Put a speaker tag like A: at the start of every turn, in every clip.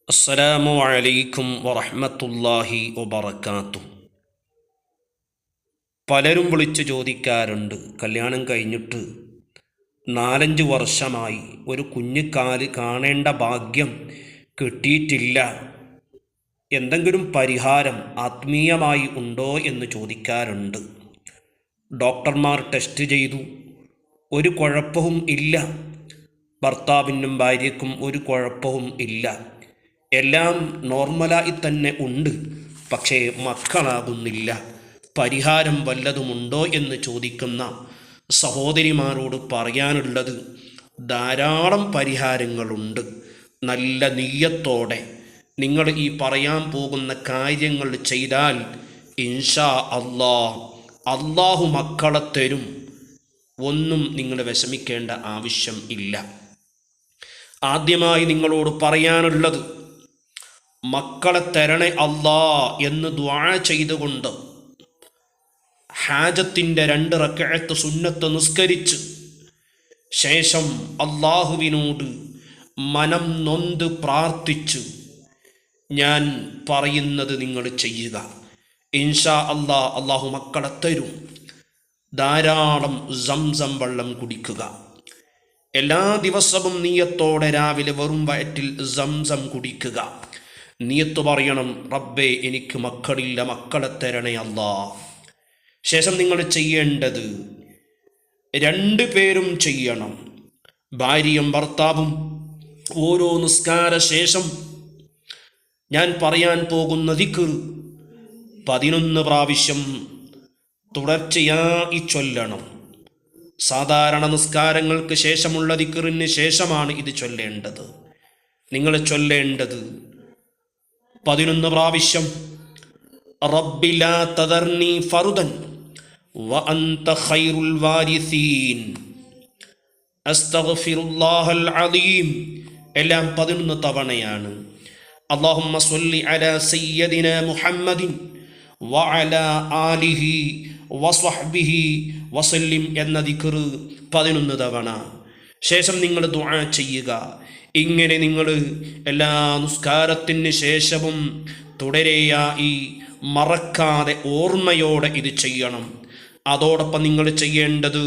A: അസ്സലാമു അലൈക്കും വറഹ്മത്തുള്ളാഹി വബറകാതുഹു. പലരും വിളിച്ച് ചോദിക്കാറുണ്ട്, കല്യാണം കഴിഞ്ഞിട്ട് 4-5 വർഷമായി ഒരു കുഞ്ഞുകാല് കാണേണ്ട ഭാഗ്യം കിട്ടിയിട്ടില്ല, എന്തെങ്കിലും പരിഹാരം ആത്മീയമായി ഉണ്ടോ എന്ന് ചോദിക്കാറുണ്ട്. ഡോക്ടർമാർ ടെസ്റ്റ് ചെയ്തു, ഒരു കുഴപ്പവും ഇല്ല. ഭർത്താവിനും ഭാര്യയ്ക്കും ഒരു കുഴപ്പവും ഇല്ല, എല്ലാം നോർമലായി തന്നെ ഉണ്ട്. പക്ഷേ മക്കളാകുന്നില്ല. പരിഹാരം വല്ലതുമുണ്ടോ എന്ന് ചോദിക്കുന്ന സഹോദരിമാരോട് പറയാനുള്ളത്, ധാരാളം പരിഹാരങ്ങളുണ്ട്. നല്ല നിയ്യത്തോടെ നിങ്ങൾ ഈ പറയാൻ പോകുന്ന കാര്യങ്ങൾ ചെയ്താൽ ഇൻഷാ അല്ലാഹു മക്കളെ തരും. ഒന്നും നിങ്ങൾ വിഷമിക്കേണ്ട ആവശ്യം ഇല്ല. ആദ്യമായി നിങ്ങളോട് പറയാനുള്ളത്, മക്കളെ തരണേ അല്ലാ എന്ന് ദുആ ചെയ്തുകൊണ്ട് ഹാജത്തിൻ്റെ 2 റക്അത്ത് സുന്നത്ത് നിസ്കരിച്ച് ശേഷം അല്ലാഹുവിനോട് മനം നൊന്ത് പ്രാർത്ഥിച്ച് ഞാൻ പറയുന്നത് നിങ്ങൾ ചെയ്യുക. ഇൻഷാ അല്ലാഹു മക്കളെ തരും. ധാരാളം സംസം വെള്ളം കുടിക്കുക. എല്ലാ ദിവസവും നിയ്യത്തോടെ രാവിലെ വെറും വയറ്റിൽ സംസം കുടിക്കുക. നിയ്യത്ത് പറയണം, റബ്ബേ എനിക്ക് മക്കളില്ല, മക്കളെ തരണേ അല്ലാ. ശേഷം നിങ്ങൾ ചെയ്യേണ്ടത്, 2 പേരും ചെയ്യണം, ഭാര്യയും ഭർത്താവും. ഓരോ നിസ്കാര ശേഷം ഞാൻ പറയാൻ പോകുന്ന ദിക്ർ 11 പ്രാവശ്യം തുടർച്ചയായി ചൊല്ലണം. സാധാരണ നിസ്കാരങ്ങൾക്ക് ശേഷമുള്ള ദിക്റിന് ശേഷമാണ് ഇത് ചൊല്ലേണ്ടത്. നിങ്ങൾ ചൊല്ലേണ്ടത് 11 പ്രാവശ്യം, റബ്ബി ലാ തദർനി ഫർദൻ വ അൻത ഖൈറുൽ വാരിസീൻ, അസ്തഗ്ഫിറുല്ലാഹൽ അദീം. എല്ലാം 11 തവണയാണ്. അല്ലാഹുമ്മ സ്വല്ലി അലാ സയ്യിദിനാ മുഹമ്മദിൻ വ അലാ ആലിഹി വസ്വഹ്ബിഹി വസല്ലിം എന്ന ദിക്ർ 11 തവണ. ശേഷം നിങ്ങൾ ദുആ ചെയ്യുക. ഇങ്ങനെ നിങ്ങൾ എല്ലാ നിസ്കാരത്തിന് ശേഷവും തുടരെയായി മറക്കാതെ ഓർമ്മയോടെ ഇത് ചെയ്യണം. അതോടൊപ്പം നിങ്ങൾ ചെയ്യേണ്ടത്,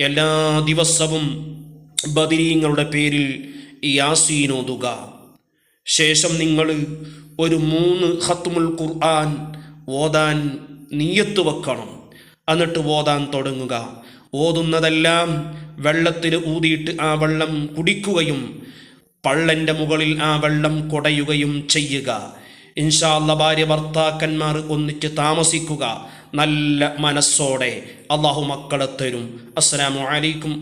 A: എല്ലാ ദിവസവും ബദരീങ്ങളുടെ പേരിൽ യാസീൻ ഓതുക. ശേഷം നിങ്ങൾ ഒരു 3 ഖത്മുൽ ഖുർആൻ ഓതാൻ നിയ്യത്ത് വെക്കണം. എന്നിട്ട് ഓതാൻ തുടങ്ങുക. ഓതുന്നതെല്ലാം വെള്ളത്തിൽ ഊതിയിട്ട് ആ വെള്ളം കുടിക്കുകയും പള്ളൻ്റെ മുകളിൽ ആ വെള്ളം കുടയുകയും ചെയ്യുക. ഇൻഷാ അല്ലാഹ് ഭാര്യ ഭർത്താക്കന്മാർ ഒന്നിച്ച് താമസിക്കുക. നല്ല മനസ്സോടെ. അല്ലാഹു മക്കളെ തരും. അസ്സലാമു അലൈക്കും.